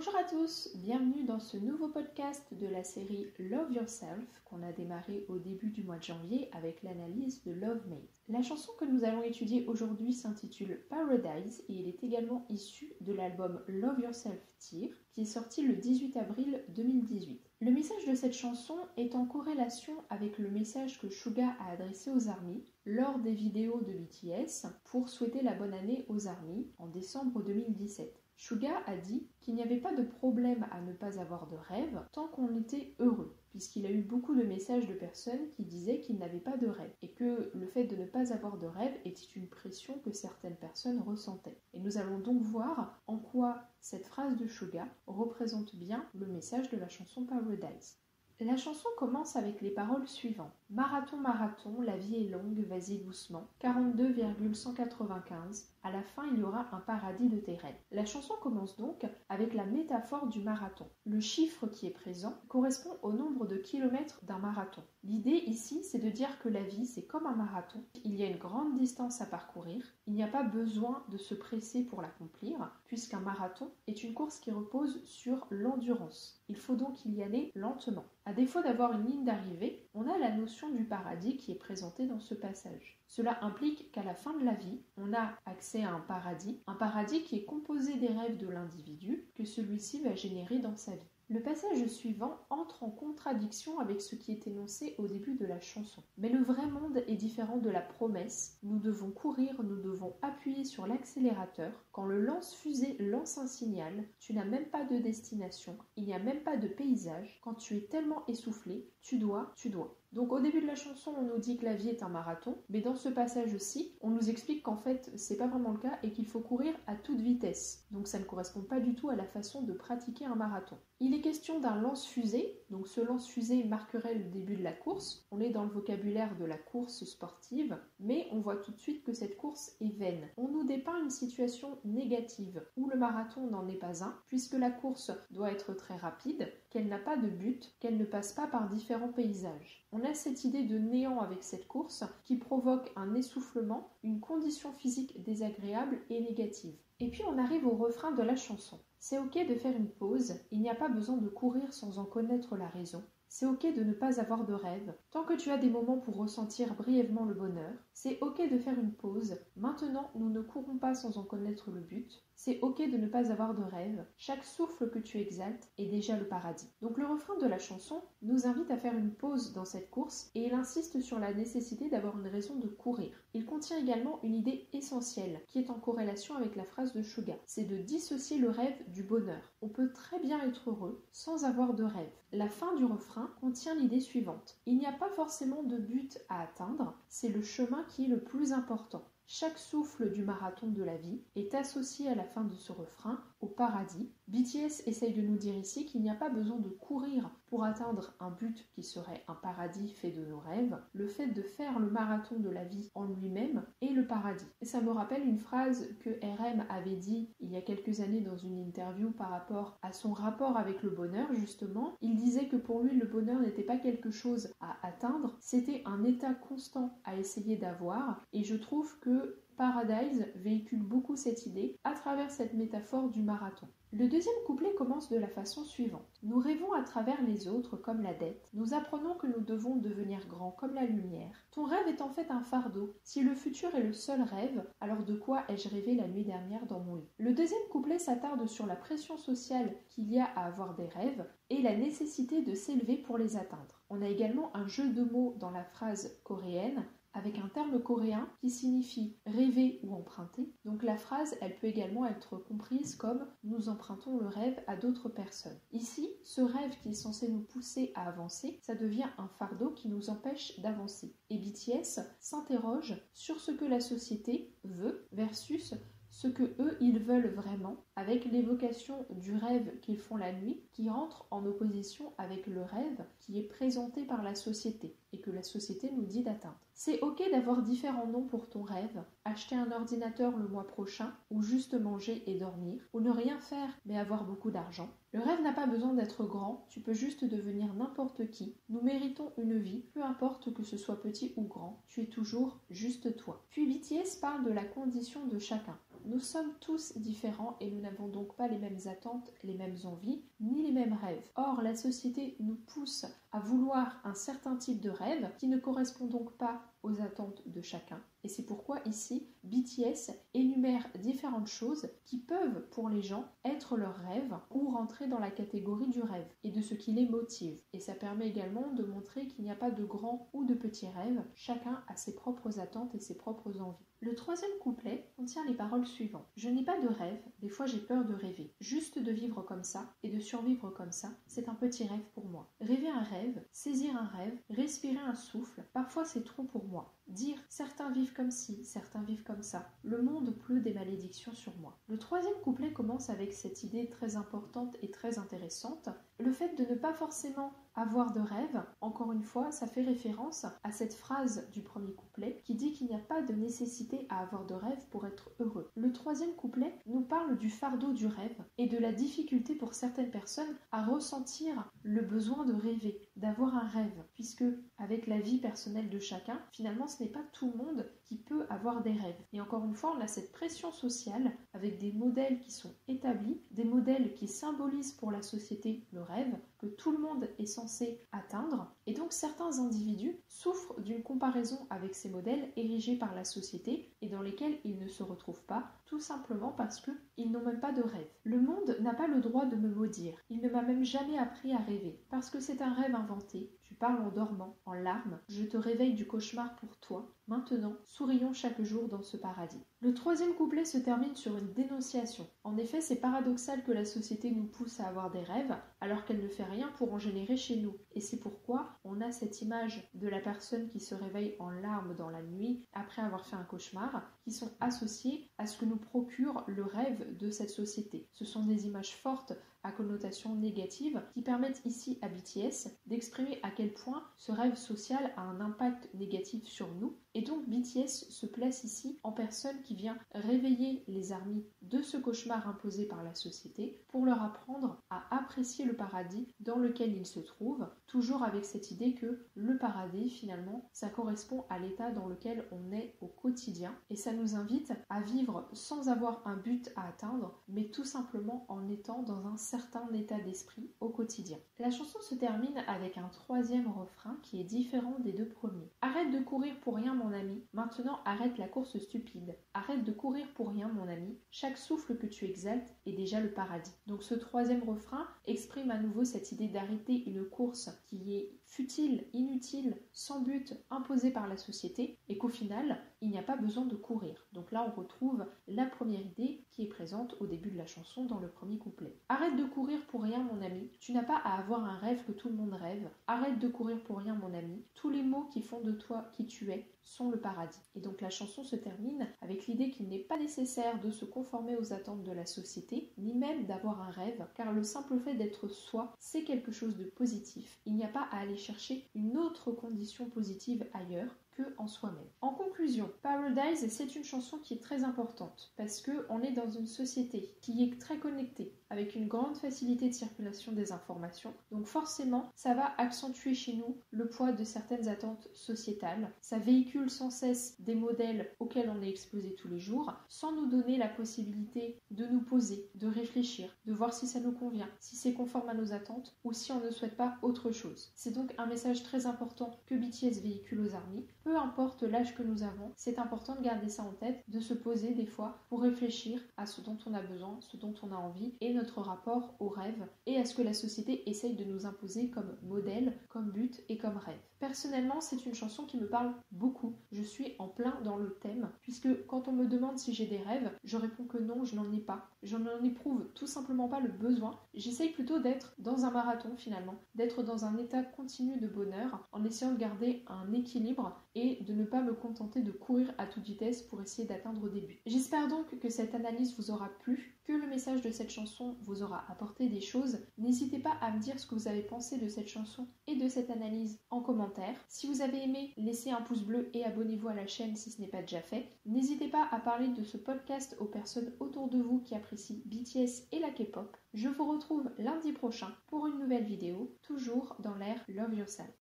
Bonjour à tous, bienvenue dans ce nouveau podcast de la série Love Yourself qu'on a démarré au début du mois de janvier avec l'analyse de Love Made. La chanson que nous allons étudier aujourd'hui s'intitule Paradise et elle est également issue de l'album Love Yourself Tear qui est sorti le 18 avril 2018. Le message de cette chanson est en corrélation avec le message que Suga a adressé aux ARMY lors des vidéos de BTS pour souhaiter la bonne année aux ARMY en décembre 2017. Suga a dit qu'il n'y avait pas de problème à ne pas avoir de rêve tant qu'on était heureux, puisqu'il a eu beaucoup de messages de personnes qui disaient qu'ils n'avaient pas de rêve, et que le fait de ne pas avoir de rêve était une pression que certaines personnes ressentaient. Et nous allons donc voir en quoi cette phrase de Suga représente bien le message de la chanson Paradise. La chanson commence avec les paroles suivantes. Marathon, marathon, la vie est longue, vas-y doucement. 42,195. À la fin, il y aura un paradis de tes rêves. La chanson commence donc avec la métaphore du marathon. Le chiffre qui est présent correspond au nombre de kilomètres d'un marathon. L'idée ici, c'est de dire que la vie, c'est comme un marathon. Il y a une grande distance à parcourir. Il n'y a pas besoin de se presser pour l'accomplir, puisqu'un marathon est une course qui repose sur l'endurance. Il faut donc y aller lentement. À défaut d'avoir une ligne d'arrivée, on a la notion du paradis qui est présentée dans ce passage. Cela implique qu'à la fin de la vie, on a accès à un paradis qui est composé des rêves de l'individu que celui-ci va générer dans sa vie. Le passage suivant entre en contradiction avec ce qui est énoncé au début de la chanson. Mais le vrai monde est différent de la promesse. Nous devons courir, nous devons appuyer sur l'accélérateur. Quand le lance-fusée lance un signal, tu n'as même pas de destination, il n'y a même pas de paysage. Quand tu es tellement essoufflé, tu dois. Donc au début de la chanson, on nous dit que la vie est un marathon, mais dans ce passage-ci, on nous explique qu'en fait, c'est pas vraiment le cas et qu'il faut courir à toute vitesse. Donc ça ne correspond pas du tout à la façon de pratiquer un marathon. Il est question d'un lance-fusée, donc ce lance-fusée marquerait le début de la course. On est dans le vocabulaire de la course sportive, mais on voit tout de suite que cette course est vaine. On nous dépeint une situation négative, où le marathon n'en est pas un, puisque la course doit être très rapide, qu'elle n'a pas de but, qu'elle ne passe pas par différents paysages. On a cette idée de néant avec cette course qui provoque un essoufflement, une condition physique désagréable et négative. Et puis on arrive au refrain de la chanson. C'est ok de faire une pause, il n'y a pas besoin de courir sans en connaître la raison. C'est ok de ne pas avoir de rêve, tant que tu as des moments pour ressentir brièvement le bonheur. C'est ok de faire une pause, maintenant nous ne courons pas sans en connaître le but. C'est ok de ne pas avoir de rêve, chaque souffle que tu exaltes est déjà le paradis. Donc le refrain de la chanson nous invite à faire une pause dans cette course et il insiste sur la nécessité d'avoir une raison de courir. Il contient également une idée essentielle qui est en corrélation avec la phrase de Suga, c'est de dissocier le rêve du bonheur. On peut très bien être heureux sans avoir de rêve. La fin du refrain contient l'idée suivante. Il n'y a pas forcément de but à atteindre, c'est le chemin qui est le plus important. Chaque souffle du marathon de la vie est associé à la fin de ce refrain au paradis. BTS essaye de nous dire ici qu'il n'y a pas besoin de courir pour atteindre un but qui serait un paradis fait de nos rêves. Le fait de faire le marathon de la vie en lui-même est le paradis. Et ça me rappelle une phrase que RM avait dit il y a quelques années dans une interview par rapport à son rapport avec le bonheur justement. Il disait que pour lui le bonheur n'était pas quelque chose à atteindre, c'était un état constant à essayer d'avoir et je trouve que Paradise véhicule beaucoup cette idée à travers cette métaphore du marathon. Le deuxième couplet commence de la façon suivante. Nous rêvons à travers les autres comme la dette. Nous apprenons que nous devons devenir grands comme la lumière. Ton rêve est en fait un fardeau. Si le futur est le seul rêve, alors de quoi ai-je rêvé la nuit dernière dans mon lit? Le deuxième couplet s'attarde sur la pression sociale qu'il y a à avoir des rêves et la nécessité de s'élever pour les atteindre. On a également un jeu de mots dans la phrase coréenne avec un terme coréen qui signifie rêver ou emprunter. Donc la phrase, elle peut également être comprise comme nous empruntons le rêve à d'autres personnes. Ici, ce rêve qui est censé nous pousser à avancer, ça devient un fardeau qui nous empêche d'avancer. Et BTS s'interroge sur ce que la société veut versus ce que eux ils veulent vraiment, avec l'évocation du rêve qu'ils font la nuit, qui entre en opposition avec le rêve qui est présenté par la société et que la société nous dit d'atteindre. C'est ok d'avoir différents noms pour ton rêve, acheter un ordinateur le mois prochain, ou juste manger et dormir, ou ne rien faire mais avoir beaucoup d'argent. Le rêve n'a pas besoin d'être grand, tu peux juste devenir n'importe qui. Nous méritons une vie, peu importe que ce soit petit ou grand, tu es toujours juste toi. Puis BTS parle de la condition de chacun. nous sommes tous différents et nous n'avons donc pas les mêmes attentes, les mêmes envies, ni les mêmes rêves. Or, la société nous pousse à vouloir un certain type de rêve qui ne correspond donc pas aux attentes de chacun. Et c'est pourquoi ici, BTS énumère différentes choses qui peuvent, pour les gens, être leurs rêves ou rentrer dans la catégorie du rêve et de ce qui les motive. Et ça permet également de montrer qu'il n'y a pas de grands ou de petits rêves, chacun a ses propres attentes et ses propres envies. Le troisième couplet contient les paroles suivantes. Je n'ai pas de rêve, des fois j'ai peur de rêver. Juste de vivre comme ça et de survivre comme ça, c'est un petit rêve pour moi. Rêver un rêve, saisir un rêve, respirer un souffle, parfois c'est trop pour moi. Dire certains vivent comme ci, certains vivent comme ça. Le monde pleut des malédictions sur moi. Le troisième couplet commence avec cette idée très importante et très intéressante. Le fait de ne pas forcément avoir de rêve, encore une fois, ça fait référence à cette phrase du premier couplet qui dit qu'il n'y a pas de nécessité à avoir de rêve pour être heureux. Le troisième couplet nous parle du fardeau du rêve et de la difficulté pour certaines personnes à ressentir le besoin de rêver, d'avoir un rêve, puisque avec la vie personnelle de chacun, finalement ce n'est pas tout le monde qui peut avoir des rêves. Et encore une fois, on a cette pression sociale avec des modèles qui sont établis, des modèles qui symbolisent pour la société le rêve, que tout le monde est censé atteindre. Et donc certains individus souffrent d'une comparaison avec ces modèles érigés par la société et dans lesquels ils ne se retrouvent pas, tout simplement parce qu'ils n'ont même pas de rêve. Le monde n'a pas le droit de me maudire. Il ne m'a même jamais appris à rêver, parce que c'est un rêve inventé. Tu parles en dormant, en larmes, je te réveille du cauchemar pour toi. Maintenant, sourions chaque jour dans ce paradis. Le troisième couplet se termine sur une dénonciation. En effet, c'est paradoxal que la société nous pousse à avoir des rêves, alors qu'elle ne fait rien pour en générer chez nous. Et c'est pourquoi on a cette image de la personne qui se réveille en larmes dans la nuit après avoir fait un cauchemar, qui sont associées à ce que nous procure le rêve de cette société. Ce sont des images fortes à connotation négative qui permettent ici à BTS d'exprimer à quel point ce rêve social a un impact négatif sur nous. Et donc BTS se place ici en personne qui vient réveiller les ARMY de ce cauchemar imposé par la société pour leur apprendre à apprécier le paradis dans lequel ils se trouvent, toujours avec cette idée que le paradis finalement ça correspond à l'état dans lequel on est au quotidien et ça nous invite à vivre sans avoir un but à atteindre mais tout simplement en étant dans un certain état d'esprit au quotidien. La chanson se termine avec un troisième refrain qui est différent des deux premiers. Arrête de courir pour rien mon ami, maintenant arrête la course stupide. Arrête de courir pour rien mon ami, chaque souffle que tu exaltes est déjà le paradis. Donc ce troisième refrain exprime à nouveau cette idée d'arrêter une course qui est futile, inutile, sans but, imposée par la société et qu'au final, il n'y a pas besoin de courir. Donc là, on retrouve la première idée qui est présente au début de la chanson dans le premier couplet. Arrête de courir pour rien mon ami, tu n'as pas à avoir un rêve que tout le monde rêve. Arrête de courir pour rien mon ami, tous les mots qui font de toi qui tu es sont le paradis. Et donc la chanson se termine avec l'idée qu'il n'est pas nécessaire de se conformer aux attentes de la société, ni même d'avoir un rêve, car le simple fait d'être soi, c'est quelque chose de positif. Il n'y a pas à aller chercher une autre condition positive ailleurs que en soi-même. En conclusion, Paradise, c'est une chanson qui est très importante parce que on est dans une société qui est très connectée avec une grande facilité de circulation des informations. Donc forcément, ça va accentuer chez nous le poids de certaines attentes sociétales. Ça véhicule sans cesse des modèles auxquels on est exposé tous les jours, sans nous donner la possibilité de nous poser, de réfléchir, de voir si ça nous convient, si c'est conforme à nos attentes ou si on ne souhaite pas autre chose. C'est donc un message très important que BTS véhicule aux ARMY. Peu importe l'âge que nous avons, c'est important de garder ça en tête, de se poser des fois pour réfléchir à ce dont on a besoin, ce dont on a envie et notre rapport au rêve et à ce que la société essaye de nous imposer comme modèle, comme but et comme rêve. Personnellement, c'est une chanson qui me parle beaucoup. Je suis en plein dans le thème puisque quand on me demande si j'ai des rêves, je réponds que non, je n'en ai pas. Je n'en éprouve tout simplement pas le besoin. J'essaye plutôt d'être dans un marathon finalement, d'être dans un état continu de bonheur en essayant de garder un équilibre et de ne pas me contenter de courir à toute vitesse pour essayer d'atteindre des buts. J'espère donc que cette analyse vous aura plu, que le message de cette chanson vous aura apporté des choses. N'hésitez pas à me dire ce que vous avez pensé de cette chanson et de cette analyse en commentaire. Si vous avez aimé, laissez un pouce bleu et abonnez-vous à la chaîne si ce n'est pas déjà fait. N'hésitez pas à parler de ce podcast aux personnes autour de vous qui apprécient BTS et la K-pop. Je vous retrouve lundi prochain pour une nouvelle vidéo, toujours dans l'ère Love Yourself.